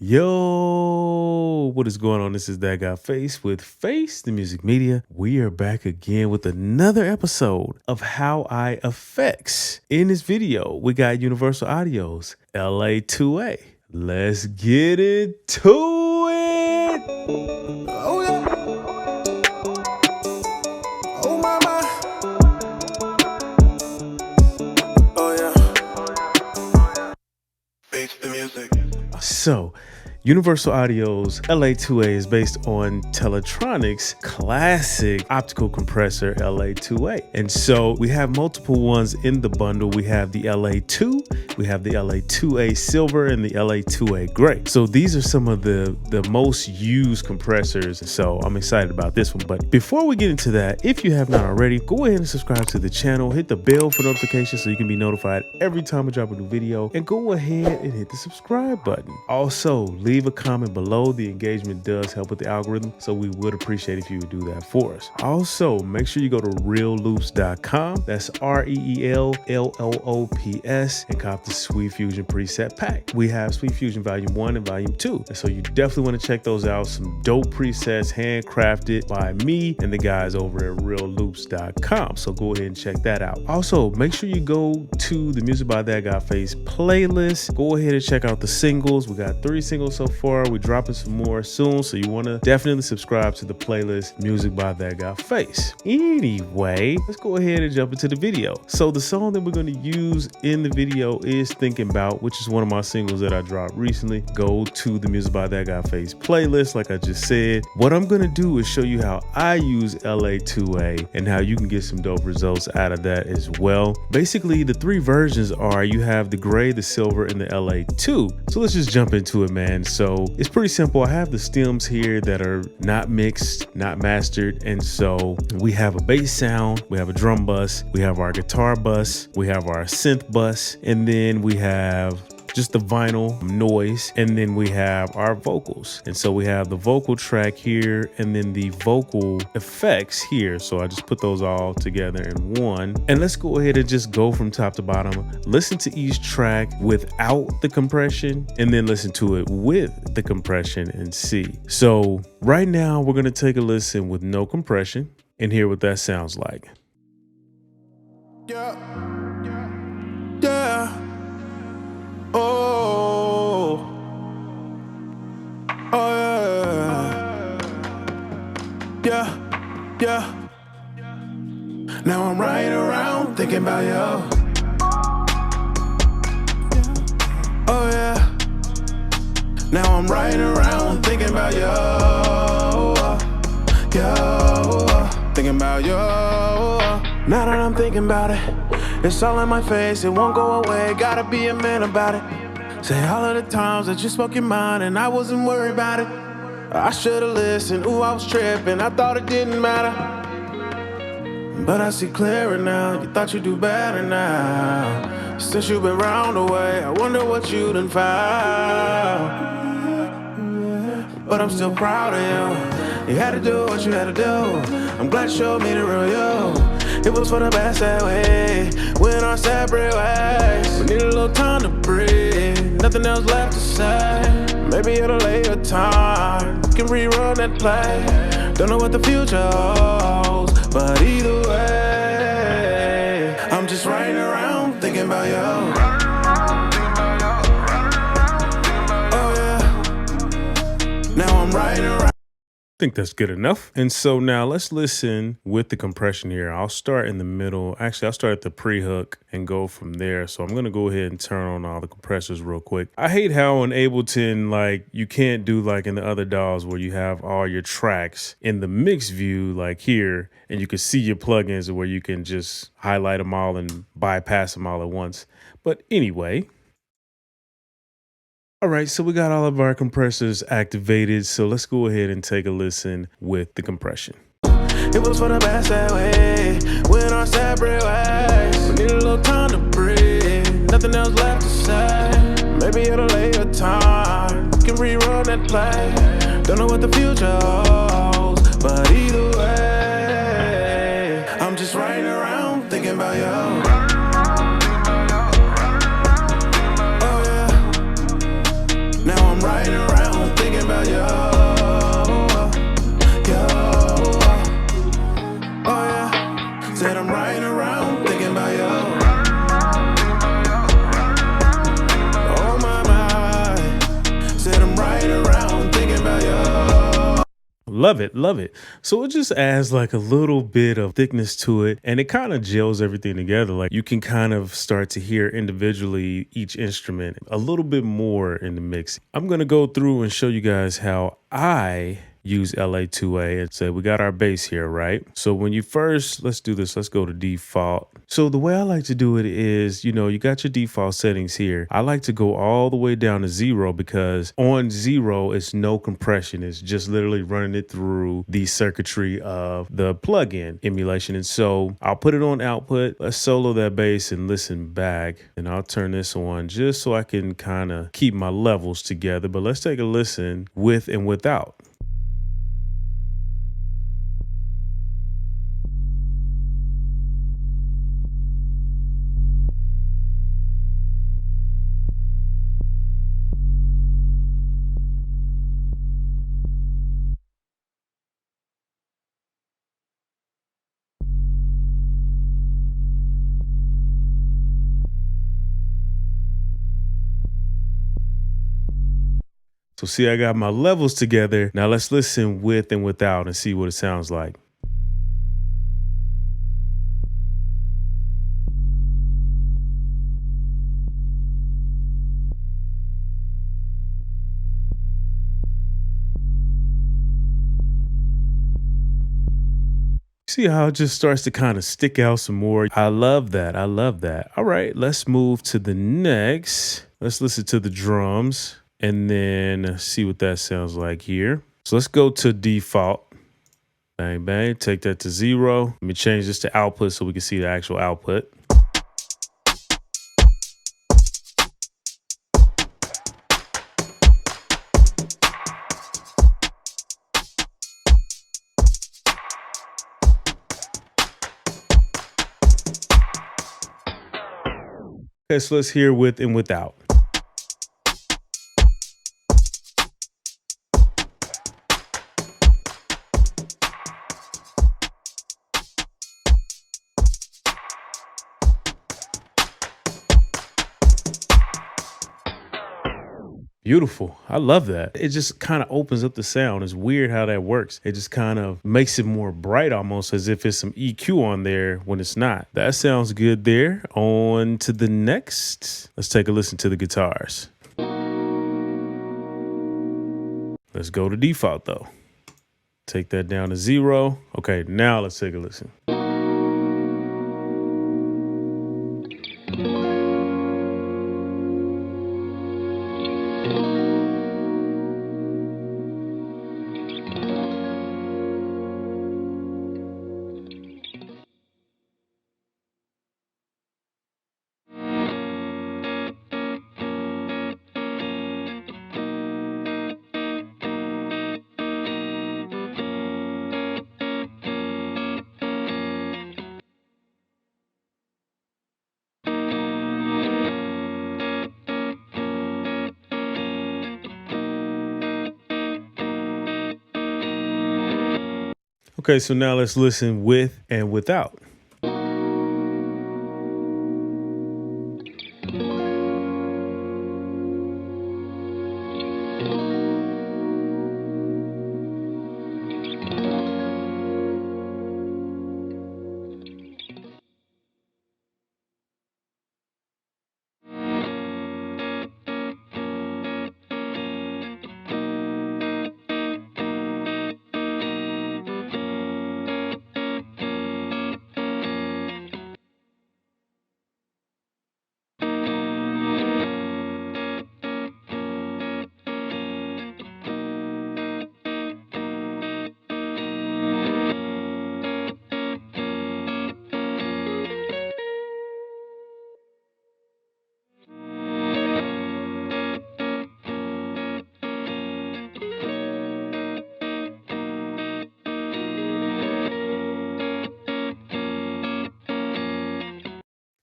Yo, what is going on? This is That Guy Face with Face the Music Media. We are back again with another episode of How I Effects. In this video, we got Universal Audio's LA-2A. Let's get into it. Oh yeah. Oh my my. Oh yeah. Face the music. So, Universal Audio's LA-2A is based on Teletronic's classic optical compressor LA-2A. And so we have multiple ones in the bundle. We have the LA-2, we have the LA-2A Silver, and the LA-2A Gray. So these are some of the most used compressors. So I'm excited about this one. But before we get into that, if you have not already, go ahead and subscribe to the channel, hit the bell for notifications so you can be notified every time we drop a new video, and go ahead and hit the subscribe button. Also, leave a comment below. The engagement does help with the algorithm, so we would appreciate if you would do that for us. Also, make sure you go to realloops.com. That's REELLOOPS, and cop the Sweet Fusion preset pack. We have Sweet Fusion Volume 1 and Volume 2, and so you definitely want to check those out. Some dope presets handcrafted by me and the guys over at realloops.com. So go ahead and check that out. Also, make sure you go to the Music by That Guy Face playlist. Go ahead and check out the singles. We got 3 singles so far. We're dropping some more soon, so you want to definitely subscribe to the playlist Music by That Guy Face. Anyway, let's go ahead and jump into the video. So the song that we're going to use in the video is Thinking About, which is one of my singles that I dropped recently. Go to the Music by That Guy Face playlist, like I just said. What I'm going to do is show you how I use LA-2A and how you can get some dope results out of that as well. Basically, the 3 versions are you have the gray, the silver, and the LA-2. So let's just jump into it, man. So it's pretty simple. I have the stems here that are not mixed, not mastered. And so we have a bass sound, we have a drum bus, we have our guitar bus, we have our synth bus, and then we have just the vinyl noise, and then we have our vocals. And so we have the vocal track here and then the vocal effects here. So I just put those all together in one. And let's go ahead and just go from top to bottom. Listen to each track without the compression and then listen to it with the compression and see. So right now we're going to take a listen with no compression and hear what that sounds like. Yeah. Yeah. Oh. Oh yeah. Yeah. Now I'm riding around thinking about you. Oh yeah. Now I'm riding around thinking about you. Yo. Thinking about you. Now that I'm thinking about it, it's all in my face, it won't go away, gotta be a man about it. Say all of the times that you spoke your mind and I wasn't worried about it. I should've listened, ooh, I was tripping, I thought it didn't matter. But I see clearer now, you thought you'd do better now. Since you've been round the way, I wonder what you done found. But I'm still proud of you, you had to do what you had to do. I'm glad you showed me the real you. It was for the best that way. Went our separate ways. We need a little time to breathe. Nothing else left to say. Maybe at a later time we can rerun that play. Don't know what the future holds, but either way, I'm just riding around thinking about you. Oh yeah. Now I'm riding around. I think that's good enough. And so now let's listen with the compression here. I'll start in the middle. Actually, I'll start at the pre-hook and go from there. So I'm going to go ahead and turn on all the compressors real quick. I hate how in Ableton, like you can't do like in the other DAWs where you have all your tracks in the mix view, like here, and you can see your plugins where you can just highlight them all and bypass them all at once. But anyway, all right, so we got all of our compressors activated, so let's go ahead and take a listen with the compression. It was for the best that way. Went our separate ways. We need a little time to breathe. Nothing else left to say. Maybe at a later time we can rerun that play. Don't know what the future holds, but either way, I'm just riding around thinking about you. Now I'm riding around. around, thinking about you. Oh yeah, said I'm riding around, thinking about you. Oh my, said I'm riding around, thinking about you. Love it, love it. So it just adds like a little bit of thickness to it, and it kind of gels everything together. Like you can kind of start to hear individually each instrument a little bit more in the mix. I'm gonna go through and show you guys how I use LA-2A and say we got our bass here, right? So when you first, let's do this, let's go to default. So the way I like to do it is, you know, you got your default settings here. I like to go all the way down to 0 because on 0, it's no compression. It's just literally running it through the circuitry of the plugin emulation. And so I'll put it on output. Let's solo that bass and listen back. And I'll turn this on just so I can kind of keep my levels together. But let's take a listen with and without. So see, I got my levels together. Now let's listen with and without and see what it sounds like. See how it just starts to kind of stick out some more. I love that. I love that. All right, let's move to the next. Let's listen to the drums and then see what that sounds like here. So let's go to default. Bang, bang. Take that to 0. Let me change this to output so we can see the actual output. Okay, so let's hear with and without. Beautiful. I love that. It just kind of opens up the sound. It's weird how that works. It just kind of makes it more bright, almost as if it's some EQ on there when it's not. That sounds good there. On to the next. Let's take a listen to the guitars. Let's go to default though. Take that down to 0. Okay, now let's take a listen. Okay, so now let's listen with and without.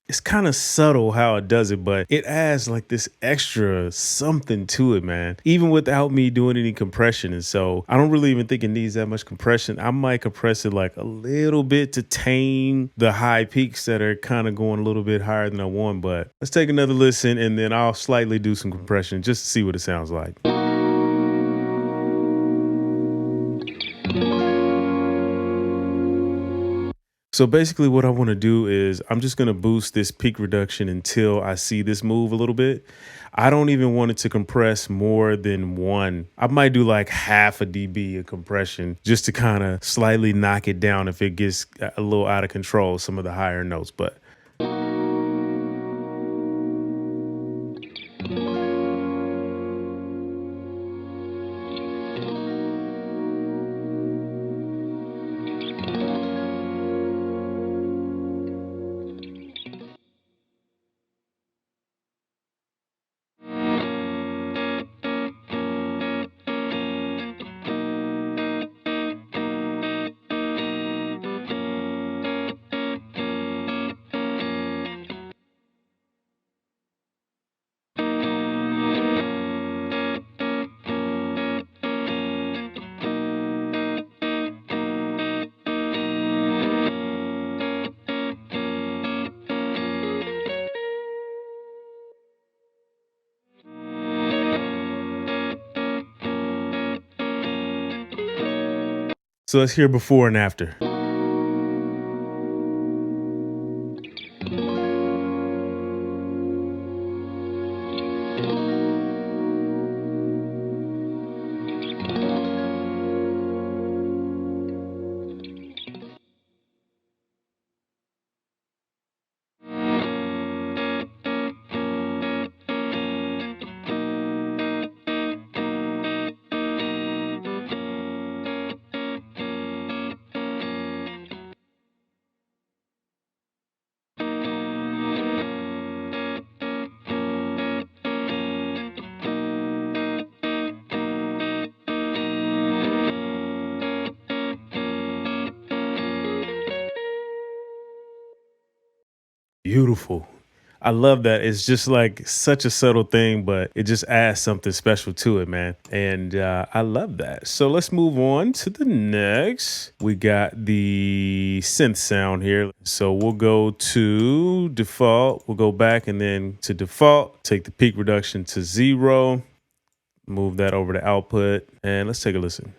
It's kind of subtle how it does it, but it adds like this extra something to it, man, even without me doing any compression. And so I don't really even think it needs that much compression. I might compress it like a little bit to tame the high peaks that are kind of going a little bit higher than I want. But let's take another listen and then I'll slightly do some compression just to see what it sounds like. So basically what I want to do is I'm just going to boost this peak reduction until I see this move a little bit. I don't even want it to compress more than 1. I might do like half a dB of compression just to kind of slightly knock it down if it gets a little out of control, some of the higher notes. But so let's hear before and after. Beautiful. I love that. It's just like such a subtle thing, but it just adds something special to it, man. And I love that. So let's move on to the next. We got the synth sound here. So we'll go to default. We'll go back and then to default, take the peak reduction to 0, move that over to output, and let's take a listen.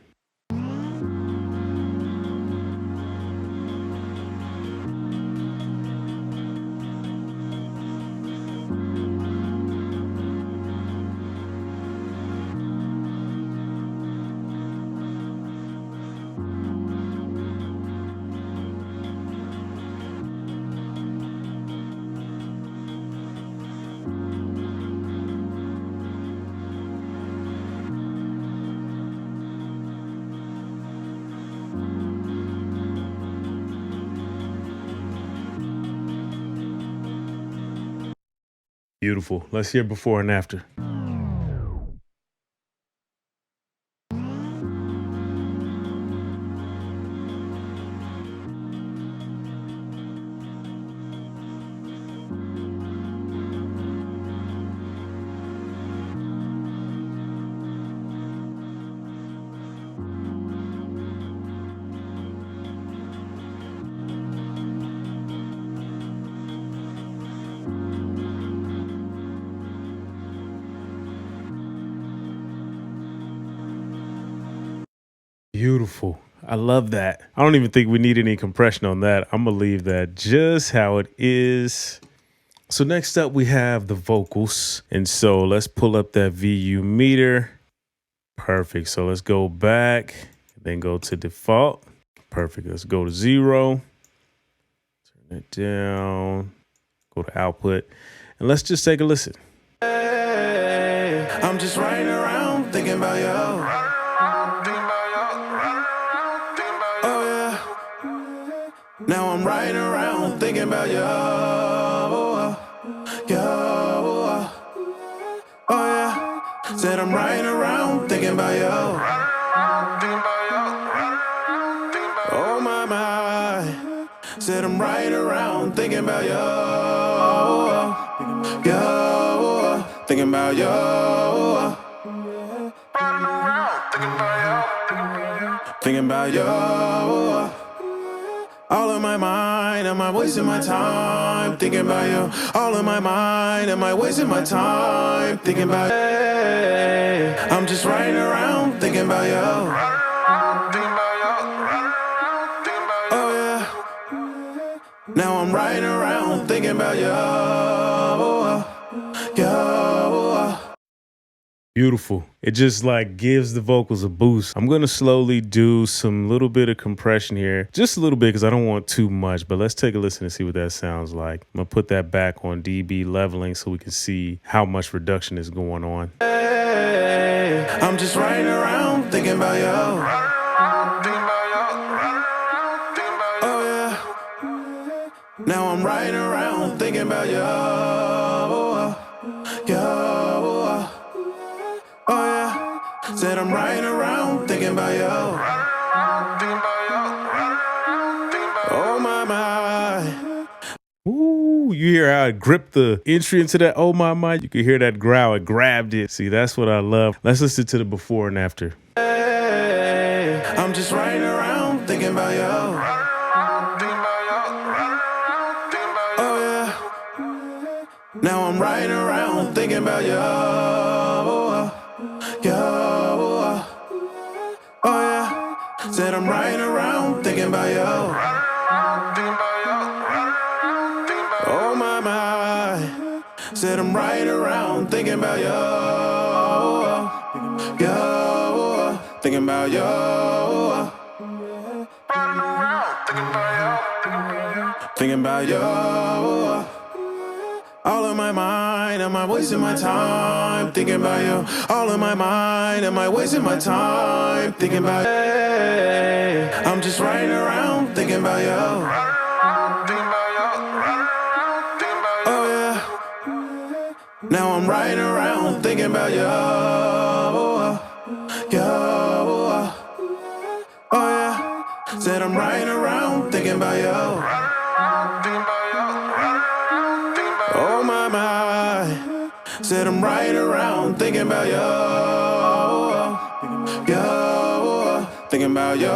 Beautiful. Let's hear before and after. Beautiful. I love that. I don't even think we need any compression on that. I'm going to leave that just how it is. So next up we have the vocals. And so let's pull up that VU meter. Perfect. So let's go back, then go to default. Perfect. Let's go to 0. Turn it down. Go to output. And let's just take a listen. Hey, I'm just riding around thinking about you. Now I'm riding around thinking about you. Oh yeah. Said I'm riding around thinking about you. Oh my. Said I'm riding around thinking about you. thinking about you. Thinking about you. All in my mind, am I wasting my time? Thinking about you. All in my mind, am I wasting my time? Thinking about you. I'm just riding around, thinking about you. Oh yeah. Now I'm riding around, thinking about you. Beautiful. It just like gives the vocals a boost. I'm going to slowly do some little bit of compression here. Just a little bit because I don't want too much, but let's take a listen and see what that sounds like. I'm going to put that back on dB leveling so we can see how much reduction is going on. Hey, I'm just riding around thinking about you. Oh yeah. Now I'm riding around thinking about you. Said I'm riding around thinking about you. Oh my. Ooh, you hear how it gripped the entry into that oh my. You can hear that growl. It grabbed it. See, that's what I love. Let's listen to the before and after. Hey, I'm just riding around thinking about you. Oh yeah. Now I'm riding around thinking about you. Said I'm riding around thinking about you. Oh my. Said I'm riding around thinking about you. Thinking about you. Thinking about you. All in my mind, am I wasting my time? Thinking about you. All in my mind, am I wasting my time? Thinking about you. I'm just riding around thinking about you. Oh yeah. Now I'm riding around thinking about you. Oh yeah. Said I'm riding around thinking about you. Oh my. Said I'm riding around thinking about you. Thinking about you.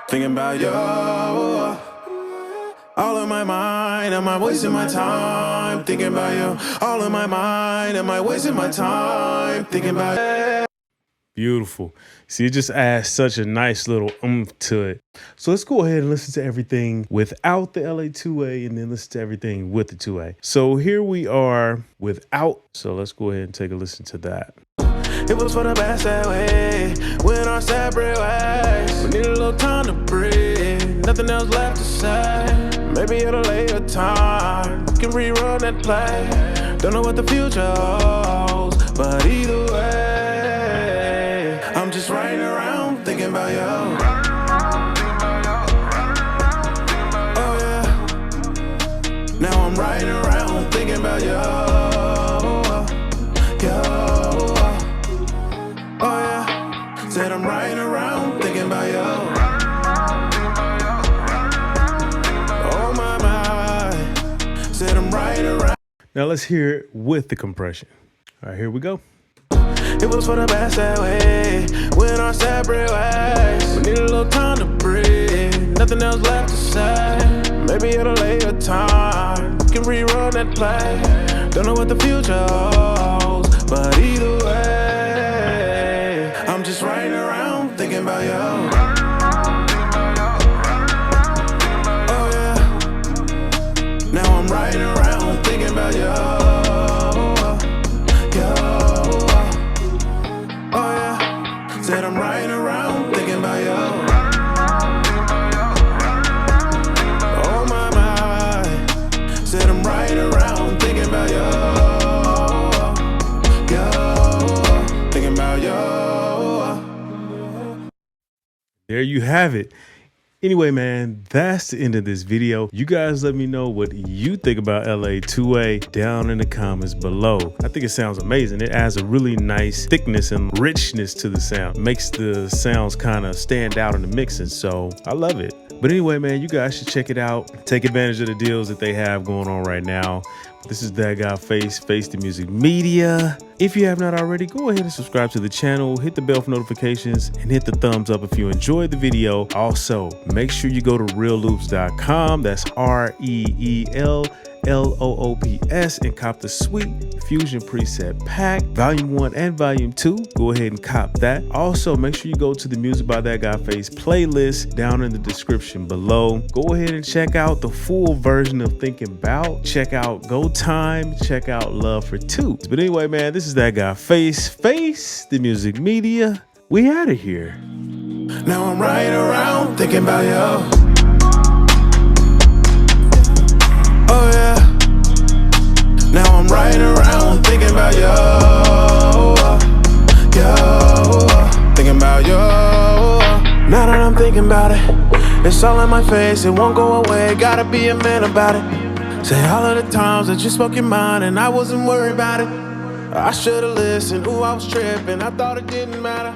Thinking about you. All in my mind, am I wasting my time? Thinking about you. All in my mind, am I wasting my time? Thinking about you. Beautiful. See, it just adds such a nice little oomph to it. So let's go ahead and listen to everything without the LA-2A and then listen to everything with the 2A. So here we are without. So let's go ahead and take a listen to that. It was for the best that way. Went our separate ways. We need a little time to breathe. Nothing else left to say. Maybe at a later time we can rerun that play. Don't know what the future holds, but either way, I'm just riding around thinking about you. Oh yeah. Now I'm riding around thinking about you. Oh yeah. Said I'm riding around thinking about you. Oh my. Said I'm riding around. Now let's hear it with the compression. All right, here we go. It was for the best that way. Went our separate ways. We need a little time to breathe. Nothing else left to say. Maybe at a later time we can rerun that play. Don't know what the future holds, but either way, I'm just riding around thinking about you. Oh yeah. Now I'm riding around thinking about you. Said I'm riding around thinking about you. Oh my. Said I'm riding around thinking about you. Thinking about you. There you have it. Anyway, man, that's the end of this video. You guys let me know what you think about LA-2A down in the comments below. I think it sounds amazing. It adds a really nice thickness and richness to the sound. Makes the sounds kind of stand out in the mixing, so I love it. But anyway, man, you guys should check it out. Take advantage of the deals that they have going on right now. This is That Guy Face the Music Media. If you have not already, go ahead and subscribe to the channel, hit the bell for notifications, and hit the thumbs up if you enjoyed the video. Also, make sure you go to realloops.com. That's REELLOOPS, and cop the Sweet Fusion preset pack, Volume 1 and Volume 2. Go ahead and cop that. Also, make sure you go to the Music by That Guy Face playlist down in the description below. Go ahead and check out the full version of Thinking About. Check out Go Time. Check out Love for Two. But anyway, man, this is That Guy Face the Music Media. We out of here. Now I'm right around thinking about you. Oh yeah. Now I'm right around thinking about you. Thinking about you. Now that I'm thinking about it, it's all in my face, it won't go away. Gotta be a man about it. Say all of the times that you spoke your mind and I wasn't worried about it. I should've listened, ooh, I was tripping, I thought it didn't matter.